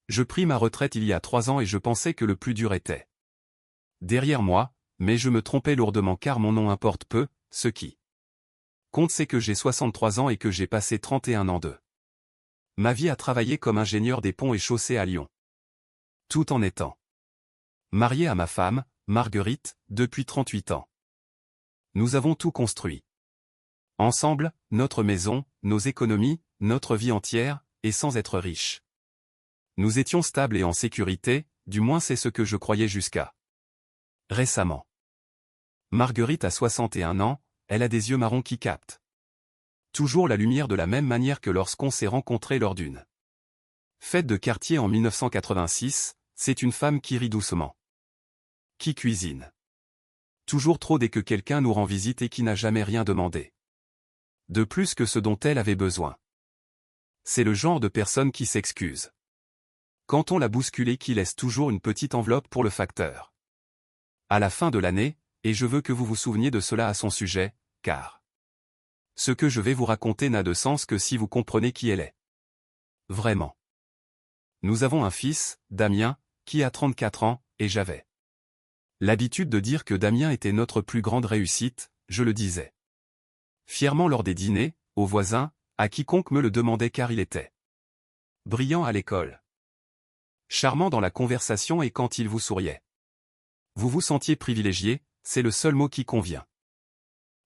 Je pris ma retraite il y a 3 ans et je pensais que le plus dur était derrière moi, mais je me trompais lourdement car mon nom importe peu, ce qui compte c'est que j'ai 63 ans et que j'ai passé 31 ans de ma vie à travailler comme ingénieur des ponts et chaussées à Lyon. Tout en étant marié à ma femme, Marguerite, depuis 38 ans. Nous avons tout construit ensemble, notre maison, nos économies, notre vie entière, et sans être riches. Nous étions stables et en sécurité, du moins c'est ce que je croyais jusqu'à récemment. Marguerite a 61 ans, elle a des yeux marrons qui captent toujours la lumière de la même manière que lorsqu'on s'est rencontrés lors d'une fête de quartier en 1986, c'est une femme qui rit doucement, qui cuisine toujours trop dès que quelqu'un nous rend visite et qui n'a jamais rien demandé de plus que ce dont elle avait besoin. C'est le genre de personne qui s'excuse quand on l'a bousculé, qui laisse toujours une petite enveloppe pour le facteur à la fin de l'année, et je veux que vous vous souveniez de cela à son sujet, car ce que je vais vous raconter n'a de sens que si vous comprenez qui elle est. Vraiment. Nous avons un fils, Damien, qui a 34 ans, et j'avais l'habitude de dire que Damien était notre plus grande réussite, je le disais fièrement lors des dîners, aux voisins, à quiconque me le demandait car il était brillant à l'école, charmant dans la conversation et quand il vous souriait. Vous vous sentiez privilégié, c'est le seul mot qui convient.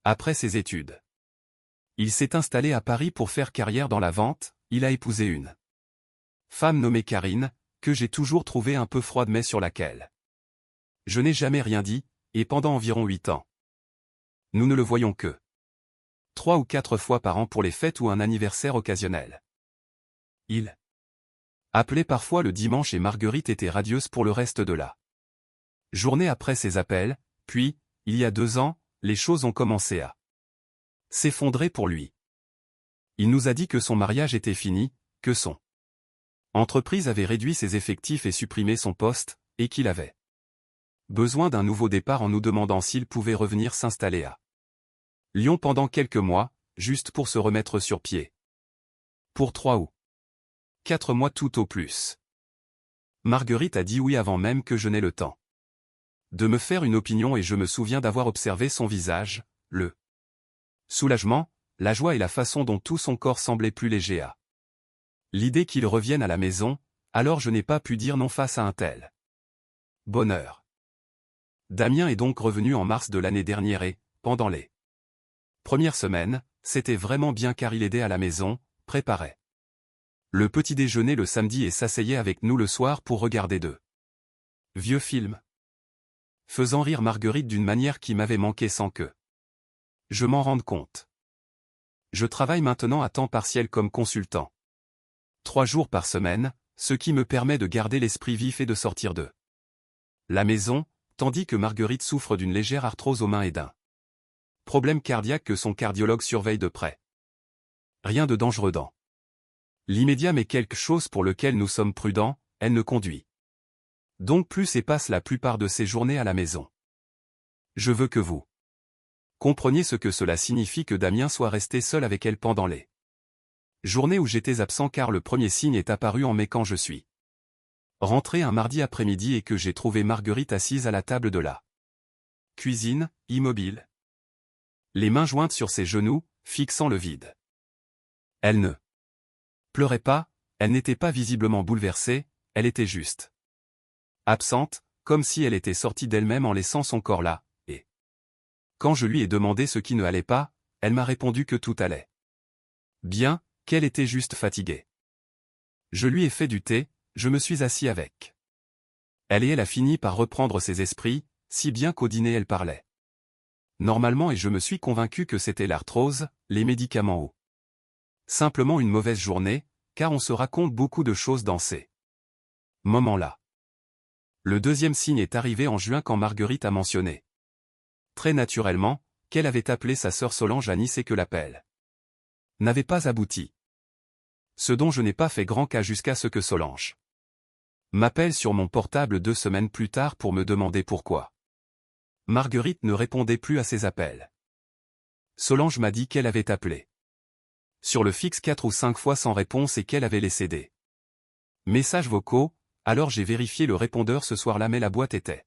Après ses études, il s'est installé à Paris pour faire carrière dans la vente, il a épousé une femme nommée Karine, que j'ai toujours trouvée un peu froide mais sur laquelle je n'ai jamais rien dit, et pendant environ 8 ans. Nous ne le voyons que 3 ou 4 fois par an pour les fêtes ou un anniversaire occasionnel. Il appelait parfois le dimanche et Marguerite était radieuse pour le reste de la journée après ses appels, puis, il y a 2 ans, les choses ont commencé à s'effondrer pour lui. Il nous a dit que son mariage était fini, que son entreprise avait réduit ses effectifs et supprimé son poste, et qu'il avait besoin d'un nouveau départ en nous demandant s'il pouvait revenir s'installer à Lyon pendant quelques mois, juste pour se remettre sur pied. Pour 3 ou 4 mois tout au plus. Marguerite a dit oui avant même que je n'aie le temps de me faire une opinion et je me souviens d'avoir observé son visage, le soulagement, la joie et la façon dont tout son corps semblait plus léger à l'idée qu'il revienne à la maison, alors je n'ai pas pu dire non face à un tel bonheur. Damien est donc revenu en mars de l'année dernière et, pendant les premières semaines, c'était vraiment bien car il aidait à la maison, préparait le petit déjeuner le samedi et s'asseyait avec nous le soir pour regarder de vieux films, faisant rire Marguerite d'une manière qui m'avait manqué sans que je m'en rende compte. Je travaille maintenant à temps partiel comme consultant. 3 jours par semaine, ce qui me permet de garder l'esprit vif et de sortir de la maison, tandis que Marguerite souffre d'une légère arthrose aux mains et d'un problème cardiaque que son cardiologue surveille de près. Rien de dangereux dans l'immédiat mais quelque chose pour lequel nous sommes prudents, elle ne conduit donc plus et passe la plupart de ses journées à la maison. Je veux que vous compreniez ce que cela signifie que Damien soit resté seul avec elle pendant les journées où j'étais absent car le premier signe est apparu en mai quand je suis rentré un mardi après-midi et que j'ai trouvé Marguerite assise à la table de la cuisine, immobile, les mains jointes sur ses genoux, fixant le vide. Elle ne pleurait pas, elle n'était pas visiblement bouleversée, elle était juste absente, comme si elle était sortie d'elle-même en laissant son corps là, et quand je lui ai demandé ce qui ne allait pas, elle m'a répondu que tout allait bien, qu'elle était juste fatiguée. Je lui ai fait du thé, je me suis assis avec elle et elle a fini par reprendre ses esprits, si bien qu'au dîner elle parlait normalement et je me suis convaincu que c'était l'arthrose, les médicaments ou simplement une mauvaise journée, car on se raconte beaucoup de choses dans ces moments-là. Le deuxième signe est arrivé en juin quand Marguerite a mentionné très naturellement qu'elle avait appelé sa sœur Solange à Nice et que l'appel n'avait pas abouti. Ce dont je n'ai pas fait grand cas jusqu'à ce que Solange m'appelle sur mon portable 2 semaines plus tard pour me demander pourquoi Marguerite ne répondait plus à ses appels. Solange m'a dit qu'elle avait appelé sur le fixe 4 ou 5 fois sans réponse et qu'elle avait laissé des Messages vocaux, alors j'ai vérifié le répondeur ce soir-là mais la boîte était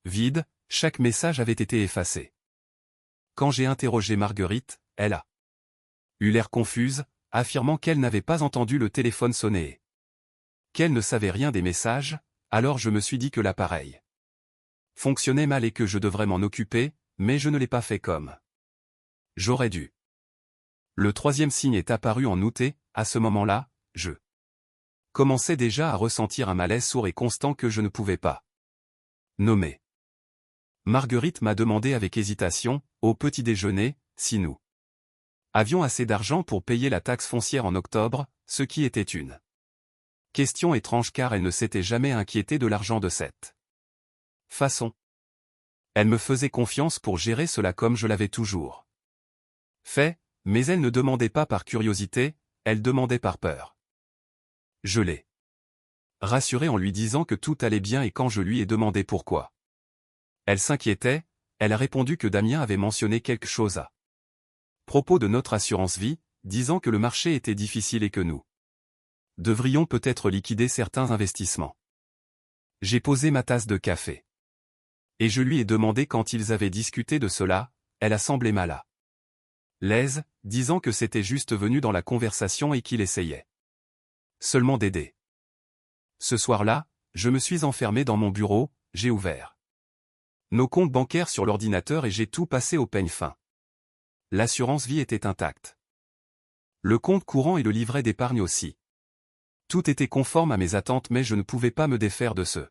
vide, chaque message avait été effacé. Quand j'ai interrogé Marguerite, elle a eu l'air confuse, affirmant qu'elle n'avait pas entendu le téléphone sonner et qu'elle ne savait rien des messages, alors je me suis dit que l'appareil fonctionnait mal et que je devrais m'en occuper, mais je ne l'ai pas fait comme j'aurais dû. Le troisième signe est apparu en août et, à ce moment-là, je commençais déjà à ressentir un malaise sourd et constant que je ne pouvais pas nommer. Marguerite m'a demandé avec hésitation, au petit déjeuner, si nous avions assez d'argent pour payer la taxe foncière en octobre, ce qui était une question étrange car elle ne s'était jamais inquiétée de l'argent de cette façon. Elle me faisait confiance pour gérer cela comme je l'avais toujours fait, mais elle ne demandait pas par curiosité, elle demandait par peur. Je l'ai rassurée en lui disant que tout allait bien et quand je lui ai demandé pourquoi elle s'inquiétait, elle a répondu que Damien avait mentionné quelque chose à propos de notre assurance vie, disant que le marché était difficile et que nous devrions peut-être liquider certains investissements. J'ai posé ma tasse de café. Et je lui ai demandé quand ils avaient discuté de cela, elle a semblé mal à l'aise, disant que c'était juste venu dans la conversation et qu'il essayait seulement d'aider. Ce soir-là, je me suis enfermé dans mon bureau, j'ai ouvert nos comptes bancaires sur l'ordinateur et j'ai tout passé au peigne fin. L'assurance vie était intacte. Le compte courant et le livret d'épargne aussi. Tout était conforme à mes attentes mais je ne pouvais pas me défaire de ce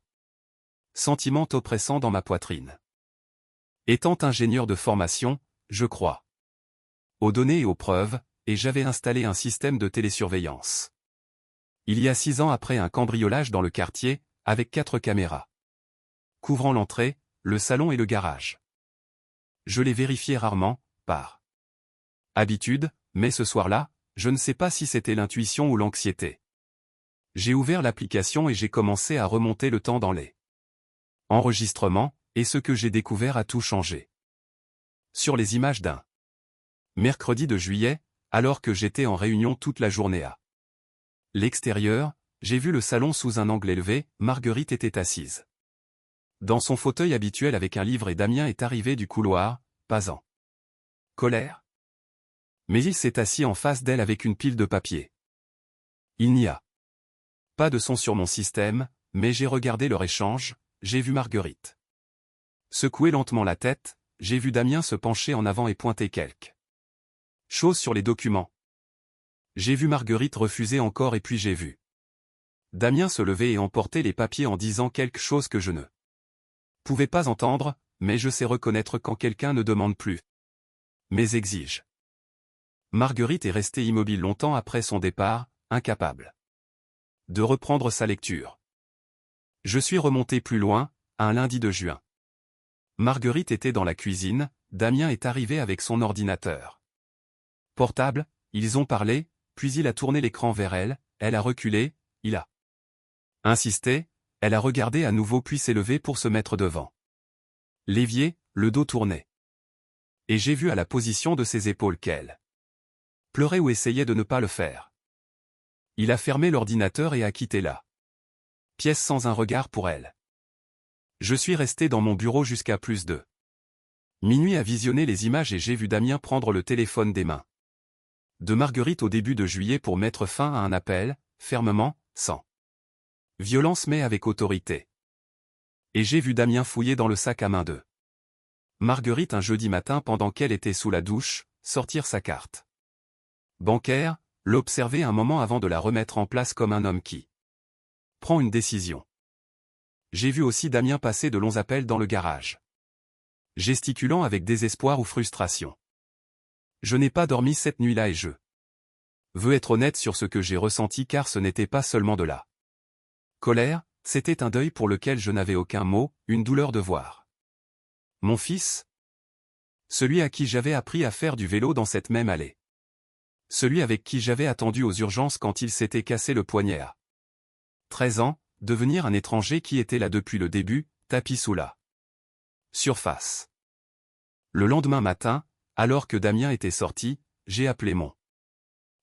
sentiment oppressant dans ma poitrine. Étant ingénieur de formation, je crois aux données et aux preuves, et j'avais installé un système de télésurveillance. Il y a 6 ans après un cambriolage dans le quartier, avec 4 caméras couvrant l'entrée, le salon et le garage. Je les vérifiais rarement, par habitude, mais ce soir-là, je ne sais pas si c'était l'intuition ou l'anxiété. J'ai ouvert l'application et j'ai commencé à remonter le temps dans les enregistrements, et ce que j'ai découvert a tout changé. Sur les images d'un mercredi de juillet, alors que j'étais en réunion toute la journée à l'extérieur, j'ai vu le salon sous un angle élevé, Marguerite était assise dans son fauteuil habituel avec un livre et Damien est arrivé du couloir, pas en colère. Mais il s'est assis en face d'elle avec une pile de papier. Il n'y a pas de son sur mon système, mais j'ai regardé leur échange, j'ai vu Marguerite secouer lentement la tête, j'ai vu Damien se pencher en avant et pointer quelque chose sur les documents. J'ai vu Marguerite refuser encore et puis j'ai vu Damien se lever et emporter les papiers en disant quelque chose que je ne pouvais pas entendre, mais je sais reconnaître quand quelqu'un ne demande plus, mais exige. Marguerite est restée immobile longtemps après son départ, incapable de reprendre sa lecture. Je suis remonté plus loin, un lundi de juin. Marguerite était dans la cuisine, Damien est arrivé avec son ordinateur portable, ils ont parlé, puis il a tourné l'écran vers elle, elle a reculé, il a insisté, elle a regardé à nouveau puis s'est levée pour se mettre devant l'évier, le dos tourné. Et j'ai vu à la position de ses épaules qu'elle pleurait ou essayait de ne pas le faire. Il a fermé l'ordinateur et a quitté la pièce sans un regard pour elle. Je suis resté dans mon bureau jusqu'à plus de minuit à visionner les images et j'ai vu Damien prendre le téléphone des mains de Marguerite au début de juillet pour mettre fin à un appel, fermement, sans violence mais avec autorité. Et j'ai vu Damien fouiller dans le sac à main de Marguerite un jeudi matin pendant qu'elle était sous la douche, sortir sa carte bancaire, l'observer un moment avant de la remettre en place comme un homme qui prend une décision. J'ai vu aussi Damien passer de longs appels dans le garage, gesticulant avec désespoir ou frustration. Je n'ai pas dormi cette nuit-là et je veux être honnête sur ce que j'ai ressenti car ce n'était pas seulement de la colère, c'était un deuil pour lequel je n'avais aucun mot, une douleur de voir mon fils, celui à qui j'avais appris à faire du vélo dans cette même allée, celui avec qui j'avais attendu aux urgences quand il s'était cassé le poignet à 13 ans, devenir un étranger qui était là depuis le début, tapis sous la surface. Le lendemain matin, alors que Damien était sorti, j'ai appelé mon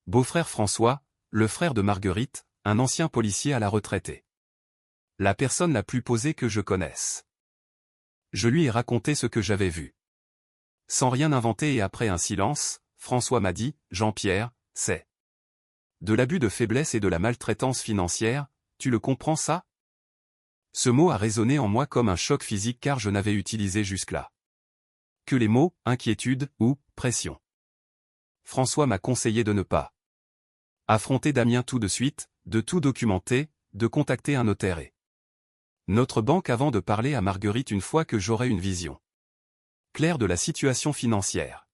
beau-frère François, le frère de Marguerite, un ancien policier à la retraite. La personne la plus posée que je connaisse. Je lui ai raconté ce que j'avais vu. Sans rien inventer et après un silence, François m'a dit, « Jean-Pierre, c'est de l'abus de faiblesse et de la maltraitance financière, tu le comprends ça ?» Ce mot a résonné en moi comme un choc physique car je n'avais utilisé jusque-là que les mots « inquiétude » ou « pression ». François m'a conseillé de ne pas affronter Damien tout de suite, de tout documenter, de contacter un notaire et notre banque avant de parler à Marguerite une fois que j'aurai une vision claire de la situation financière.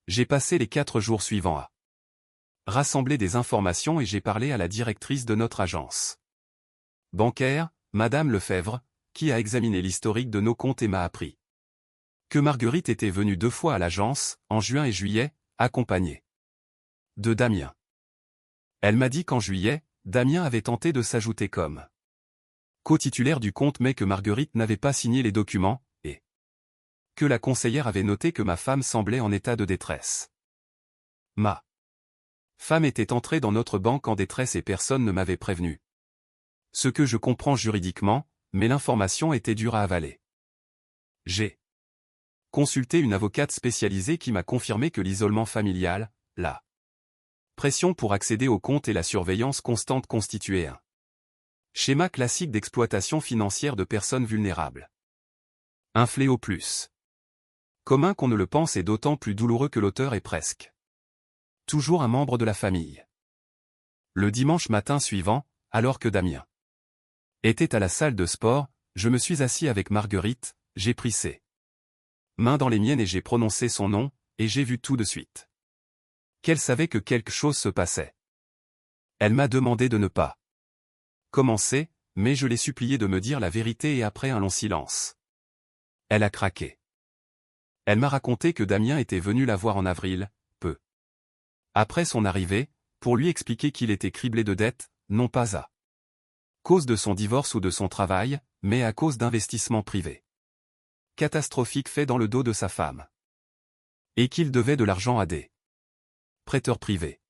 J'ai passé les 4 jours suivants à rassembler des informations et j'ai parlé à la directrice de notre agence bancaire, Madame Lefebvre, qui a examiné l'historique de nos comptes et m'a appris que Marguerite était venue 2 fois à l'agence, en juin et juillet, accompagnée de Damien. Elle m'a dit qu'en juillet, Damien avait tenté de s'ajouter comme co-titulaire du compte mais que Marguerite n'avait pas signé les documents, et que la conseillère avait noté que ma femme semblait en état de détresse. Ma femme était entrée dans notre banque en détresse et personne ne m'avait prévenu. Ce que je comprends juridiquement, mais l'information était dure à avaler. J'ai consulté une avocate spécialisée qui m'a confirmé que l'isolement familial, la pression pour accéder au compte et la surveillance constante constituaient un schéma classique d'exploitation financière de personnes vulnérables. Un fléau plus commun qu'on ne le pense et d'autant plus douloureux que l'auteur est presque toujours un membre de la famille. Le dimanche matin suivant, alors que Damien était à la salle de sport, je me suis assis avec Marguerite, j'ai pris ses mains dans les miennes et j'ai prononcé son nom, et j'ai vu tout de suite qu'elle savait que quelque chose se passait. Elle m'a demandé de ne pas commencer, mais je l'ai supplié de me dire la vérité et après un long silence, elle a craqué. Elle m'a raconté que Damien était venu la voir en avril, peu après son arrivée, pour lui expliquer qu'il était criblé de dettes, non pas à cause de son divorce ou de son travail, mais à cause d'investissements privés catastrophiques faits dans le dos de sa femme. Et qu'il devait de l'argent à des prêteurs privés.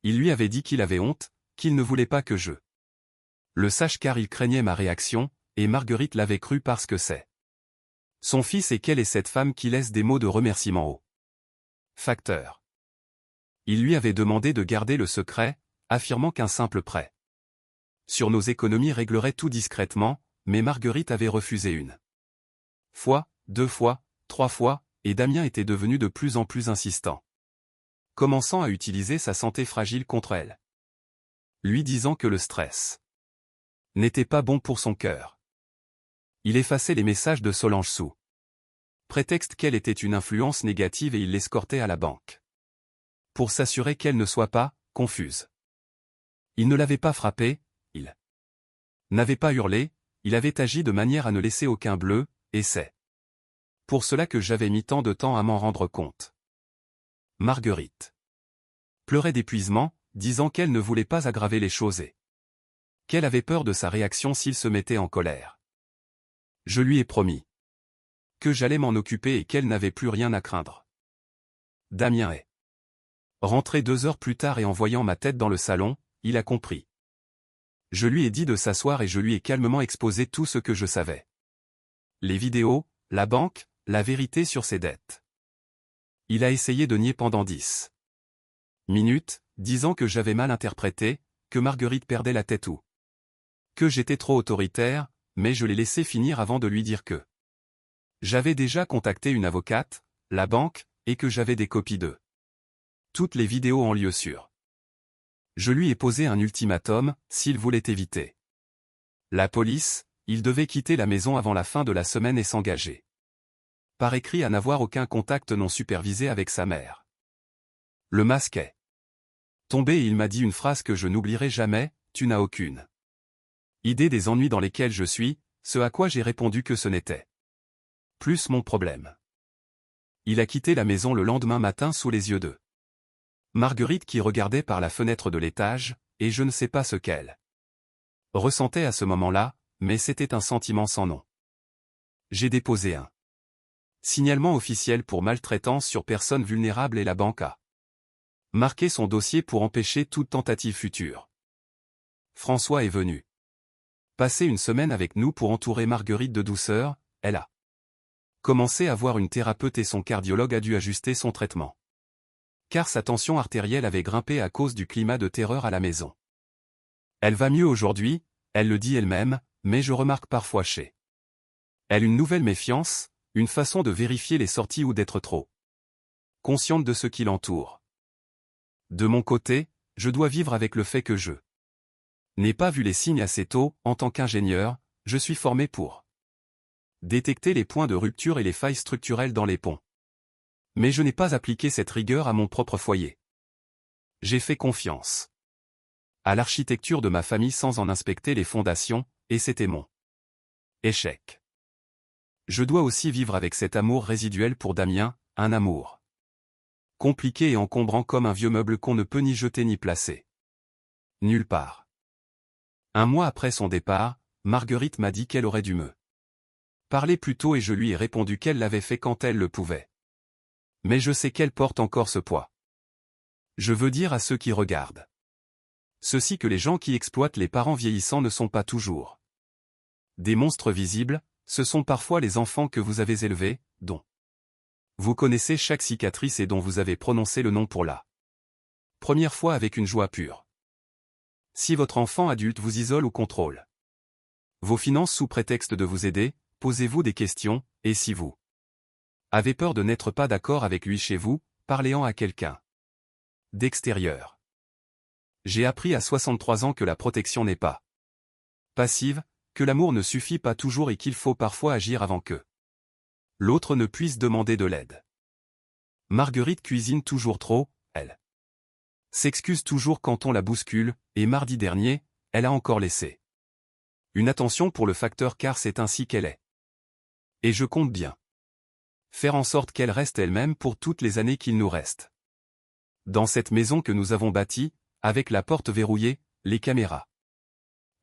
Il lui avait dit qu'il avait honte, qu'il ne voulait pas que je le sache car il craignait ma réaction, et Marguerite l'avait cru parce que c'est son fils et qu'elle est cette femme qui laisse des mots de remerciement au facteur. Il lui avait demandé de garder le secret, affirmant qu'un simple prêt sur nos économies réglerait tout discrètement, mais Marguerite avait refusé une fois, 2 fois, 3 fois, et Damien était devenu de plus en plus insistant, commençant à utiliser sa santé fragile contre elle, lui disant que le stress n'était pas bon pour son cœur. Il effaçait les messages de Solange sous prétexte qu'elle était une influence négative et il l'escortait à la banque pour s'assurer qu'elle ne soit pas confuse. Il ne l'avait pas frappée, il n'avait pas hurlé, il avait agi de manière à ne laisser aucun bleu, et c'est pour cela que j'avais mis tant de temps à m'en rendre compte. Marguerite pleurait d'épuisement, disant qu'elle ne voulait pas aggraver les choses et qu'elle avait peur de sa réaction s'il se mettait en colère. Je lui ai promis que j'allais m'en occuper et qu'elle n'avait plus rien à craindre. Damien est rentré 2 heures plus tard et en voyant ma tête dans le salon, il a compris. Je lui ai dit de s'asseoir et je lui ai calmement exposé tout ce que je savais. Les vidéos, la banque, la vérité sur ses dettes. Il a essayé de nier pendant 10 minutes, disant que j'avais mal interprété, que Marguerite perdait la tête ou que j'étais trop autoritaire, mais je l'ai laissé finir avant de lui dire que j'avais déjà contacté une avocate, la banque, et que j'avais des copies de toutes les vidéos en lieu sûr. Je lui ai posé un ultimatum, s'il voulait éviter la police, il devait quitter la maison avant la fin de la semaine et s'engager par écrit à n'avoir aucun contact non supervisé avec sa mère. Le masque est tombé et il m'a dit une phrase que je n'oublierai jamais, « Tu n'as aucune idée des ennuis dans lesquels je suis », ce à quoi j'ai répondu que ce n'était plus mon problème. Il a quitté la maison le lendemain matin sous les yeux de Marguerite qui regardait par la fenêtre de l'étage, et je ne sais pas ce qu'elle ressentait à ce moment-là, mais c'était un sentiment sans nom. J'ai déposé un signalement officiel pour maltraitance sur personne vulnérable et la banque a marqué son dossier pour empêcher toute tentative future. François est venu passer une semaine avec nous pour entourer Marguerite de douceur. Elle a commencé à voir une thérapeute et son cardiologue a dû ajuster son traitement. Car sa tension artérielle avait grimpé à cause du climat de terreur à la maison. Elle va mieux aujourd'hui, elle le dit elle-même, mais je remarque parfois chez elle une nouvelle méfiance, une façon de vérifier les sorties ou d'être trop consciente de ce qui l'entoure. De mon côté, je dois vivre avec le fait que je n'ai pas vu les signes assez tôt. En tant qu'ingénieur, je suis formé pour détecter les points de rupture et les failles structurelles dans les ponts. Mais je n'ai pas appliqué cette rigueur à mon propre foyer. J'ai fait confiance à l'architecture de ma famille sans en inspecter les fondations, et c'était mon échec. Je dois aussi vivre avec cet amour résiduel pour Damien, un amour compliqué et encombrant comme un vieux meuble qu'on ne peut ni jeter ni placer nulle part. Un mois après son départ, Marguerite m'a dit qu'elle aurait dû me parler plus tôt et je lui ai répondu qu'elle l'avait fait quand elle le pouvait. Mais je sais qu'elle porte encore ce poids. Je veux dire à ceux qui regardent ceci que les gens qui exploitent les parents vieillissants ne sont pas toujours des monstres visibles, ce sont parfois les enfants que vous avez élevés, dont vous connaissez chaque cicatrice et dont vous avez prononcé le nom pour la première fois avec une joie pure. Si votre enfant adulte vous isole ou contrôle vos finances sous prétexte de vous aider, posez-vous des questions, et si vous avez peur de n'être pas d'accord avec lui chez vous, parlez-en à quelqu'un d'extérieur. J'ai appris à 63 ans que la protection n'est pas passive, que l'amour ne suffit pas toujours et qu'il faut parfois agir avant que l'autre ne puisse demander de l'aide. Marguerite cuisine toujours trop, elle s'excuse toujours quand on la bouscule, et mardi dernier, elle a encore laissé une attention pour le facteur car c'est ainsi qu'elle est. Et je compte bien faire en sorte qu'elle reste elle-même pour toutes les années qu'il nous reste. Dans cette maison que nous avons bâtie, avec la porte verrouillée, les caméras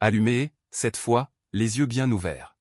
allumées, cette fois, les yeux bien ouverts.